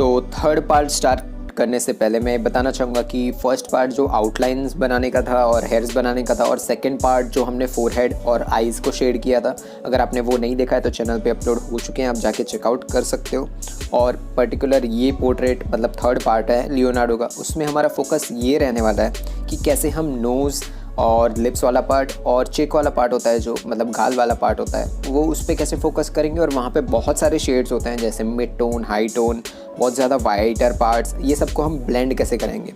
तो third part start करने से पहले मैं बताना चाहूँगा कि फर्स्ट पार्ट जो आउटलाइंस बनाने का था और हेयर्स बनाने का था, और सेकंड पार्ट जो हमने फोरहेड और आईज़ को शेड किया था, अगर आपने वो नहीं देखा है तो चैनल पे अपलोड हो चुके हैं, आप जाके चेकआउट कर सकते हो। और पर्टिकुलर ये पोर्ट्रेट मतलब थर्ड पार्ट है लियोनार्डो का, उसमें हमारा फोकस ये रहने वाला है कि कैसे हम नोज़ और लिप्स वाला पार्ट और चेक वाला पार्ट होता है, जो मतलब गाल वाला पार्ट होता है, वो उस पर कैसे फोकस करेंगे। और वहाँ पे बहुत सारे शेड्स होते हैं, जैसे मिड टोन, हाई टोन, बहुत ज़्यादा वाइटर पार्ट्स, ये सबको हम ब्लेंड कैसे करेंगे।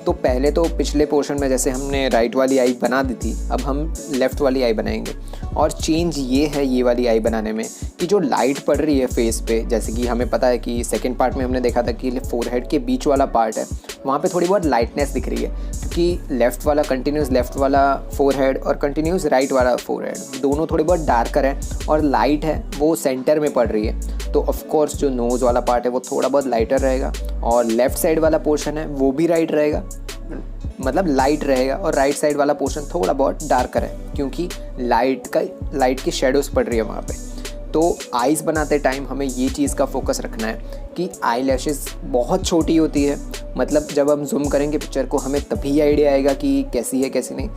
तो पहले तो पिछले पोर्शन में जैसे हमने राइट वाली आई बना दी थी, अब हम लेफ़्ट वाली आई बनाएंगे। और चेंज ये है ये वाली आई बनाने में कि जो लाइट पड़ रही है फेस पे, जैसे कि हमें पता है कि सेकंड पार्ट में हमने देखा था कि फोरहेड के बीच वाला पार्ट है, वहाँ पे थोड़ी बहुत लाइटनेस दिख रही है, क्योंकि लेफ़्ट वाला कंटिन्यूस लेफ़्ट वाला फोरहेड और कंटिन्यूस राइट वाला फोरहेड दोनों थोड़े बहुत डार्कर हैं, और लाइट है वो सेंटर में पड़ रही है। तो ऑफकोर्स जो नोज़ वाला पार्ट है वो थोड़ा बहुत लाइटर रहेगा, और लेफ़्ट साइड वाला पोर्शन है वो भी राइट रहेगा, मतलब लाइट रहेगा, और राइट साइड वाला पोर्शन थोड़ा बहुत डार्कर है, क्योंकि लाइट की शेडोज़ पड़ रही है वहाँ पे। तो आइज़ बनाते टाइम हमें ये चीज़ का फोकस रखना है कि आई लैशेज़ बहुत छोटी होती है, मतलब जब हम जूम करेंगे पिक्चर को हमें तभी आइडिया आएगा कि कैसी है कैसी नहीं।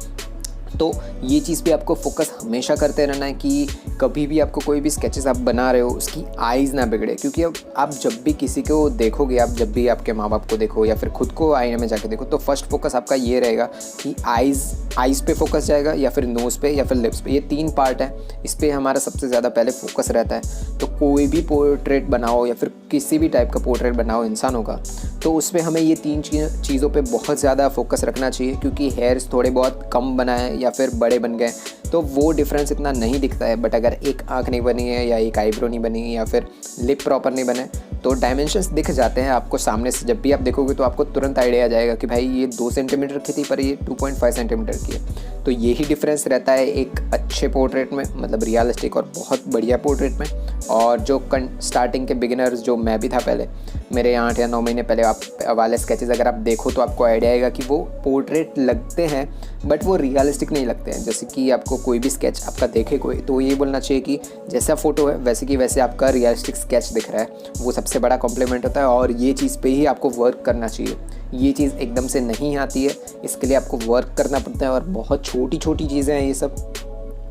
तो ये चीज़ पे आपको फोकस हमेशा करते रहना है कि कभी भी आपको कोई भी स्केचेस आप बना रहे हो उसकी आइज़ ना बिगड़े, क्योंकि अब आप जब भी किसी को देखोगे, आप जब भी आपके माँ बाप को देखो या फिर खुद को आईने में जाके देखो, तो फर्स्ट फोकस आपका ये रहेगा कि आइज़ पे फोकस जाएगा, या फिर नोज़ पे, या फिर लिप्स पे। ये तीन पार्ट है, इस पर हमारा सबसे ज़्यादा पहले फोकस रहता है। तो कोई भी पोर्ट्रेट बनाओ या फिर किसी भी टाइप का पोर्ट्रेट बनाओ इंसानों का, तो उसमें हमें ये तीन चीज़ों पे बहुत ज़्यादा फोकस रखना चाहिए, क्योंकि हेयर्स थोड़े बहुत कम बनाए या फिर बड़े बन गए तो वो डिफरेंस इतना नहीं दिखता है। बट अगर एक आँख नहीं बनी है, या एक आईब्रो नहीं बनी, या फिर लिप प्रॉपर नहीं बने, तो डायमेंशंस दिख जाते हैं आपको सामने से। जब भी आप देखोगे तो आपको तुरंत आइडिया आ जाएगा कि भाई ये 2 सेंटीमीटर की थी पर ये 2.5 सेंटीमीटर की है। तो यही डिफरेंस रहता है एक अच्छे पोर्ट्रेट में, मतलब रियलिस्टिक और बहुत बढ़िया पोर्ट्रेट में। और जो स्टार्टिंग के बिगिनर्स जो मैं भी था पहले, मेरे 8 या 9 महीने पहले आप वाले स्केचेस अगर आप देखो तो आपको आइडिया आएगा कि वो पोर्ट्रेट लगते हैं बट वो रियलिस्टिक नहीं लगते हैं। जैसे कि आपको कोई भी स्केच आपका देखे कोई, तो ये बोलना चाहिए कि जैसा फ़ोटो है वैसे कि वैसे आपका रियलिस्टिक स्केच दिख रहा है, वो सबसे बड़ा कॉम्प्लीमेंट होता है। और ये चीज़ पे ही आपको वर्क करना चाहिए। ये चीज़ एकदम से नहीं आती है, इसके लिए आपको वर्क करना पड़ता है, और बहुत छोटी छोटी चीज़ें हैं ये सब।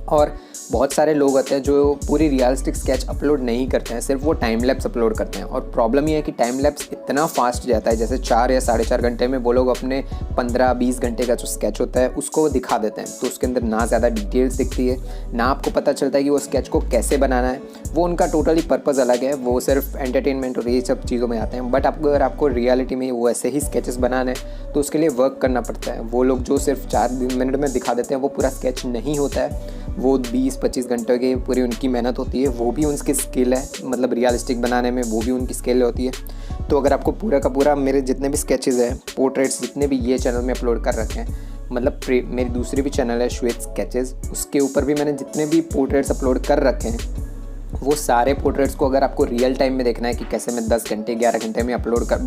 और बहुत सारे लोग होते हैं जो पूरी रियलिस्टिक स्केच अपलोड नहीं करते हैं, सिर्फ वो टाइम लैप्स अपलोड करते हैं। और प्रॉब्लम ये है कि टाइम लैप्स इतना फास्ट जाता है, जैसे 4 या 4.5 घंटे में वो लोग अपने 15-20 घंटे का जो स्केच होता है उसको दिखा देते हैं। तो उसके अंदर ना ज़्यादा डिटेल्स दिखती है, ना आपको पता चलता है कि वो स्केच को कैसे बनाना है। वो उनका टोटली पर्पज़ अलग है, वो सिर्फ एंटरटेनमेंट और ये सब चीज़ों में आते हैं। बट अगर आपको रियलिटी में वो ऐसे ही स्केचेस बनाने हैं तो उसके लिए वर्क करना पड़ता है। वो लोग जो सिर्फ 4 मिनट में दिखा देते हैं वो पूरा स्केच नहीं होता है, वो 20-25 घंटे की पूरी उनकी मेहनत होती है। वो भी उनकी स्किल है, मतलब रियलिस्टिक बनाने में वो भी उनकी स्किल होती है। तो अगर आपको पूरा का पूरा मेरे जितने भी स्केचेस हैं, पोर्ट्रेट्स जितने भी ये चैनल में अपलोड कर रखे हैं, मतलब मेरी दूसरी भी चैनल है श्वेत स्केचेस, उसके ऊपर भी मैंने जितने भी पोर्ट्रेट्स अपलोड कर रखे हैं, वो सारे पोर्ट्रेट्स को अगर आपको रियल टाइम में देखना है कि कैसे मैं 10 घंटे 11 घंटे में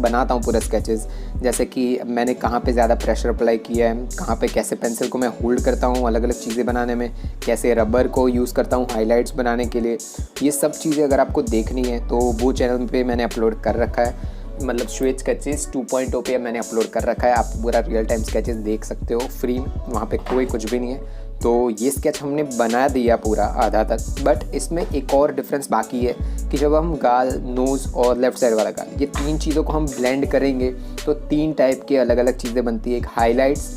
बनाता हूँ पूरे स्केचेस, जैसे कि मैंने कहाँ पे ज़्यादा प्रेशर अप्लाई किया है, कहाँ पे कैसे पेंसिल को मैं होल्ड करता हूँ अलग अलग चीज़ें बनाने में, कैसे रबर को यूज़ करता हूँ हाइलाइट्स बनाने के लिए, ये सब चीज़ें अगर आपको देखनी है तो वो चैनल पे मैंने अपलोड कर रखा है। मतलब श्वेत स्केचेस 2.0 पे मैंने अपलोड कर रखा है। आप पूरा रियल टाइम स्केचेस देख सकते हो फ्री में, वहाँ पे कोई कुछ भी नहीं है। तो ये स्केच हमने बना दिया पूरा आधा तक, बट इसमें एक और डिफरेंस बाकी है कि जब हम गाल, नोज़ और लेफ़्ट साइड वाला गाल, ये 3 चीज़ों को हम ब्लेंड करेंगे तो 3 टाइप की अलग अलग चीज़ें बनती है। एक हाईलाइट्स,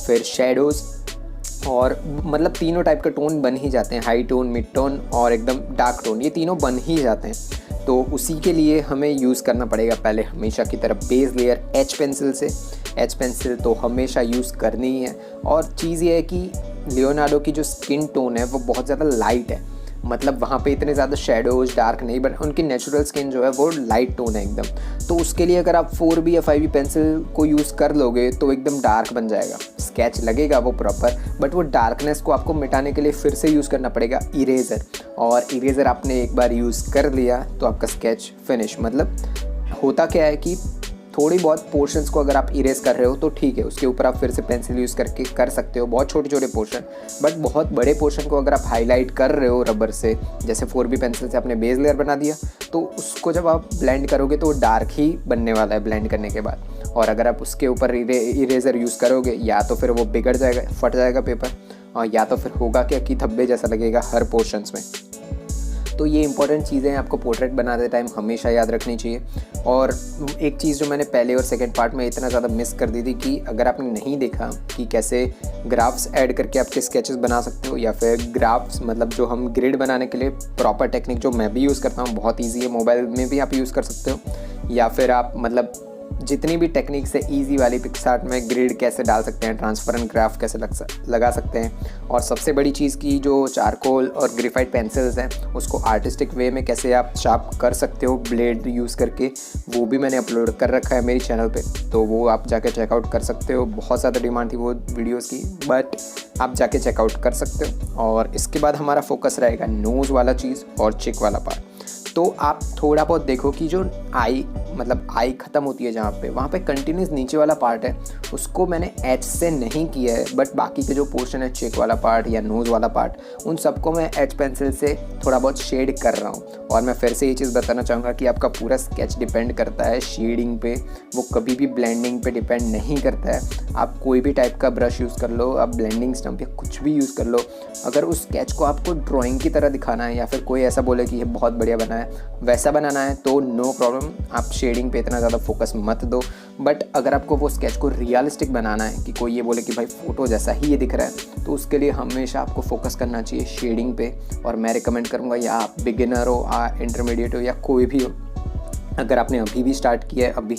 फिर शेडोज़, और मतलब तीनों टाइप के टोन बन ही जाते हैं, हाई टोन, मिड टोन और एकदम डार्क टोन, ये तीनों बन ही जाते हैं। तो उसी के लिए हमें यूज़ करना पड़ेगा पहले हमेशा की तरह बेस लेयर एच पेंसिल से। एच पेंसिल तो हमेशा यूज़ करनी ही है। और चीज़ ये है कि लियोनार्डो की जो स्किन टोन है वो बहुत ज़्यादा लाइट है, मतलब वहाँ पे इतने ज़्यादा शेडोज़ डार्क नहीं, बट उनकी नेचुरल स्किन जो है वो लाइट टोन है एकदम। तो उसके लिए अगर आप 4B या 5B पेंसिल को यूज़ कर लोगे तो एकदम डार्क बन जाएगा, स्केच लगेगा वो प्रॉपर, बट वो डार्कनेस को आपको मिटाने के लिए फिर से यूज़ करना पड़ेगा इरेज़र। और इरेज़र आपने एक बार यूज़ कर लिया तो आपका स्केच फिनिश। मतलब होता क्या है कि थोड़ी बहुत पोर्शंस को अगर आप इरेज कर रहे हो तो ठीक है, उसके ऊपर आप फिर से पेंसिल यूज़ करके कर सकते हो, बहुत छोटे छोटे पोर्शन। बट बहुत बड़े पोर्शन को अगर आप हाईलाइट कर रहे हो रबर से, जैसे 4B पेंसिल से आपने बेस लेयर बना दिया, तो उसको जब आप ब्लेंड करोगे तो वो डार्क ही बनने वाला है ब्लेंड करने के बाद। और अगर आप उसके ऊपर इरेजर यूज़ करोगे, या तो फिर वो बिगड़ जाएगा, फट जाएगा पेपर, और या तो फिर होगा क्या कि धब्बे जैसा लगेगा हर पोर्शंस में। तो ये इंपॉर्टेंट चीज़ें आपको पोर्ट्रेट बनाते टाइम हमेशा याद रखनी चाहिए। और एक चीज़ जो मैंने पहले और सेकंड पार्ट में इतना ज़्यादा मिस कर दी थी कि अगर आपने नहीं देखा कि कैसे ग्राफ्स ऐड करके आपके स्केचेस बना सकते हो, या फिर ग्राफ्स मतलब जो हम ग्रिड बनाने के लिए प्रॉपर टेक्निक जो मैं भी यूज़ करता हूँ, बहुत ईजी है, मोबाइल में भी आप यूज़ कर सकते हो, या फिर आप मतलब जितनी भी टेक्निक से इजी वाली पिक्सआर्ट में ग्रिड कैसे डाल सकते हैं, ट्रांसपेरेंट ग्राफ कैसे लगा सकते हैं, और सबसे बड़ी चीज़ की जो चारकोल और ग्रेफाइट पेंसिल्स हैं उसको आर्टिस्टिक वे में कैसे आप शार्प कर सकते हो ब्लेड यूज़ करके, वो भी मैंने अपलोड कर रखा है मेरी चैनल पे, तो वो आप जाके चेकआउट कर सकते हो। बहुत ज़्यादा डिमांड थी वो वीडियोस की, बट आप जाके चेकआउट कर सकते हो। और इसके बाद हमारा फोकस रहेगा नोज़ वाला चीज़ और चिक वाला पार्ट। तो आप थोड़ा बहुत देखो कि जो आई मतलब आई ख़त्म होती है जहाँ पे, वहाँ पे कंटिन्यूस नीचे वाला पार्ट है, उसको मैंने एच से नहीं किया है, बट बाकी के जो पोर्शन है चेक वाला पार्ट या नोज़ वाला पार्ट, उन सबको मैं एच पेंसिल से थोड़ा बहुत शेड कर रहा हूँ। और मैं फिर से ये चीज़ बताना चाहूँगा कि आपका पूरा स्केच डिपेंड करता है शेडिंग पे, वो कभी भी ब्लेंडिंग पे डिपेंड नहीं करता है। आप कोई भी टाइप का ब्रश यूज़ कर लो, आप ब्लेंडिंग स्टम्प या कुछ भी यूज़ कर लो, अगर उस स्केच को आपको ड्राइंग की तरह दिखाना है, या फिर कोई ऐसा बोले कि ये बहुत बढ़िया बना है, वैसा बनाना है, तो नो प्रॉब्लम, आप शेडिंग पे इतना ज़्यादा फोकस मत दो। बट अगर आपको वो स्केच को रियलिस्टिक बनाना है कि कोई ये बोले कि भाई फ़ोटो जैसा ही ये दिख रहा है, तो उसके लिए हमेशा आपको फोकस करना चाहिए शेडिंग पे। और मैं रिकमेंड करूँगा, या आप बिगिनर हो, इंटरमीडिएट हो, या कोई भी हो, अगर आपने अभी भी स्टार्ट किया है अभी,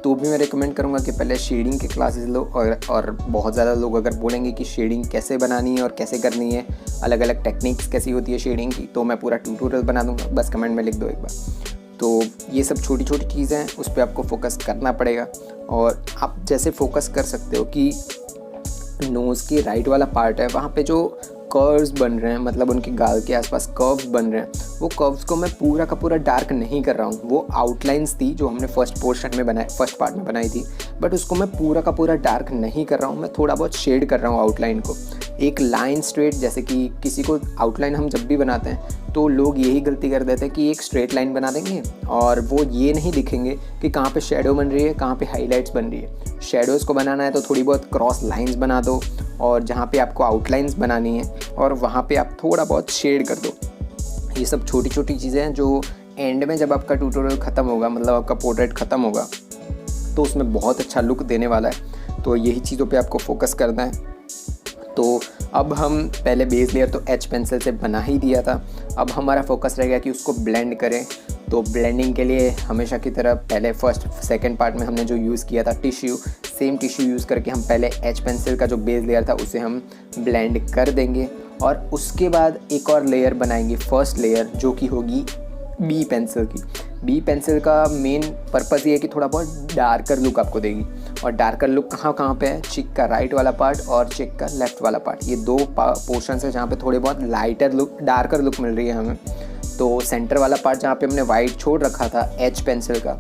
तो भी मैं रिकमेंड करूँगा कि पहले शेडिंग के क्लासेस लो। और बहुत ज़्यादा लोग अगर बोलेंगे कि शेडिंग कैसे बनानी है और कैसे करनी है, अलग अलग टेक्निक्स कैसी होती है शेडिंग की, तो मैं पूरा ट्यूटोरियल बना दूँगा, बस कमेंट में लिख दो एक बार। तो ये सब छोटी छोटी चीज़ें हैं, उस पर आपको फोकस करना पड़ेगा। और आप जैसे फोकस कर सकते हो कि नोज़ की राइट वाला पार्ट है, वहाँ पे जो कर्व्स बन रहे हैं, मतलब उनके गाल के आसपास कर्व्स बन रहे हैं, वो कर्व्स को मैं पूरा का पूरा डार्क नहीं कर रहा हूँ। वो आउटलाइंस थी जो हमने फर्स्ट पार्ट में बनाई थी, बट उसको मैं पूरा का पूरा डार्क नहीं कर रहा हूँ, मैं थोड़ा बहुत शेड कर रहा हूँ आउटलाइन को। एक लाइन स्ट्रेट, जैसे कि किसी को आउटलाइन हम जब भी बनाते हैं तो लोग यही गलती कर देते हैं कि एक स्ट्रेट लाइन बना देंगे, और वो ये नहीं दिखेंगे कि कहाँ पे शैडो बन रही है, कहाँ पे हाईलाइट्स बन रही है। शैडोज़ को बनाना है तो थोड़ी बहुत क्रॉस लाइंस बना दो, और जहाँ पे आपको आउटलाइंस बनानी है और वहाँ पे आप थोड़ा बहुत शेड कर दो। ये सब छोटी छोटी चीज़ें हैं जो एंड में जब आपका ट्यूटोरियल ख़त्म होगा, मतलब आपका पोर्ट्रेट ख़त्म होगा, तो उसमें बहुत अच्छा लुक देने वाला है। तो यही चीज़ों पे आपको फोकस करना है। तो अब हम पहले बेस लेयर तो एच पेंसिल से बना ही दिया था, अब हमारा फोकस रहेगा कि उसको ब्लेंड करें। तो ब्लेंडिंग के लिए हमेशा की तरह पहले सेकंड पार्ट में हमने जो यूज़ किया था टिश्यू, सेम टिश्यू यूज़ करके हम पहले एच पेंसिल का जो बेस लेयर था उसे हम ब्लेंड कर देंगे, और उसके बाद एक और लेयर बनाएंगे, फर्स्ट लेयर, जो कि होगी बी पेंसिल की। बी पेंसिल का मेन पर्पज़ ये है कि थोड़ा बहुत डार्कर लुक आपको देगी। और डार्कर लुक कहाँ पे है, चिक का राइट वाला पार्ट और चिक का लेफ़्ट वाला पार्ट, ये दो पोर्शन है जहाँ पे थोड़े बहुत डार्कर लुक मिल रही है हमें। तो सेंटर वाला पार्ट जहाँ पे हमने वाइट छोड़ रखा था एच पेंसिल का,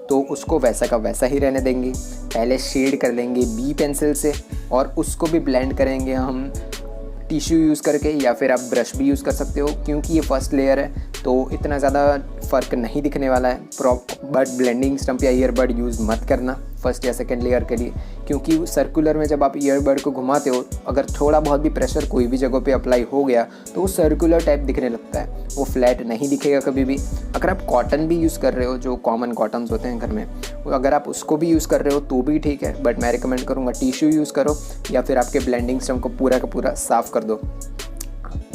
तो उसको वैसा का वैसा ही रहने देंगे। पहले शेड कर लेंगे बी पेंसिल से, और उसको भी ब्लेंड करेंगे हम टिश्यू यूज़ करके, या फिर आप ब्रश भी यूज़ कर सकते हो, क्योंकि ये फर्स्ट लेयर है तो इतना ज़्यादा फ़र्क नहीं दिखने वाला है। बट ब्लेंडिंग स्टम्प या ईयरबड यूज़ मत करना फर्स्ट या सेकंड लेयर के लिए, क्योंकि सर्कुलर में जब आप ईयरबड को घुमाते हो, अगर थोड़ा बहुत भी प्रेशर कोई भी जगह पे अप्लाई हो गया तो वो सर्कुलर टाइप दिखने लगता है, वो फ्लैट नहीं दिखेगा कभी भी। अगर आप कॉटन भी यूज़ कर रहे हो, जो कॉमन कॉटन्स होते हैं घर में, अगर आप उसको भी यूज़ कर रहे हो तो भी ठीक है, बट मैं रिकमेंड करूँगा टिश्यू यूज़ करो, या फिर आपके ब्लेंडिंग स्टम्प को पूरा का पूरा साफ़ कर दो।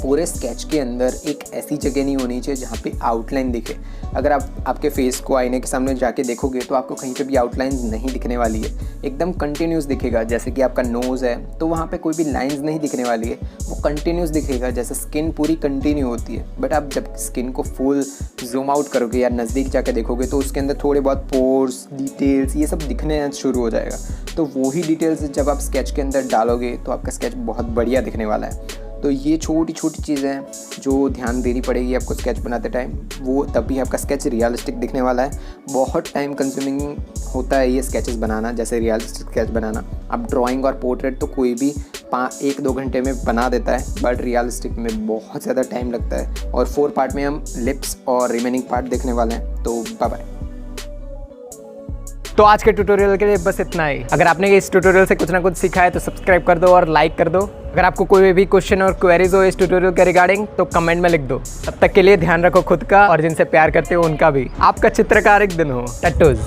पूरे स्केच के अंदर एक ऐसी जगह नहीं होनी चाहिए जहाँ पे आउटलाइन दिखे। अगर आप आपके फेस को आईने के सामने जाके देखोगे तो आपको कहीं पे भी आउटलाइन नहीं दिखने वाली है, एकदम कंटिन्यूस दिखेगा। जैसे कि आपका नोज़ है तो वहाँ पे कोई भी लाइंस नहीं दिखने वाली है, वो कंटिन्यूस दिखेगा, जैसे स्किन पूरी कंटिन्यू होती है। बट आप जब स्किन को फुल जूम आउट करोगे या नज़दीक जाके देखोगे तो उसके अंदर थोड़े बहुत पोर्स, डिटेल्स, ये सब दिखने शुरू हो जाएगा। तो वही डिटेल्स जब आप स्केच के अंदर डालोगे तो आपका स्केच बहुत बढ़िया दिखने वाला है। तो ये छोटी छोटी चीज़ें हैं जो ध्यान देनी पड़ेगी आपको स्केच बनाते टाइम, वो तभी आपका स्केच रियलिस्टिक दिखने वाला है। बहुत टाइम कंज्यूमिंग होता है ये स्केचेस बनाना, जैसे रियलिस्टिक स्केच बनाना। अब ड्राइंग और पोर्ट्रेट तो कोई भी 1-2 घंटे में बना देता है, बट रियलिस्टिक में बहुत ज़्यादा टाइम लगता है। और 4 पार्ट में हम लिप्स और रिमेनिंग पार्ट देखने वाले हैं। तो बाय बाय। तो आज के ट्यूटोरियल के लिए बस इतना ही। अगर आपने इस ट्यूटोरियल से कुछ ना कुछ सीखा है तो सब्सक्राइब कर दो और लाइक कर दो। अगर आपको कोई भी क्वेश्चन और क्वेरीज हो इस ट्यूटोरियल के रिगार्डिंग तो कमेंट में लिख दो। तब तक के लिए ध्यान रखो खुद का और जिनसे प्यार करते हो उनका भी। आपका चित्रकारिक दिन हो। टट्टूज।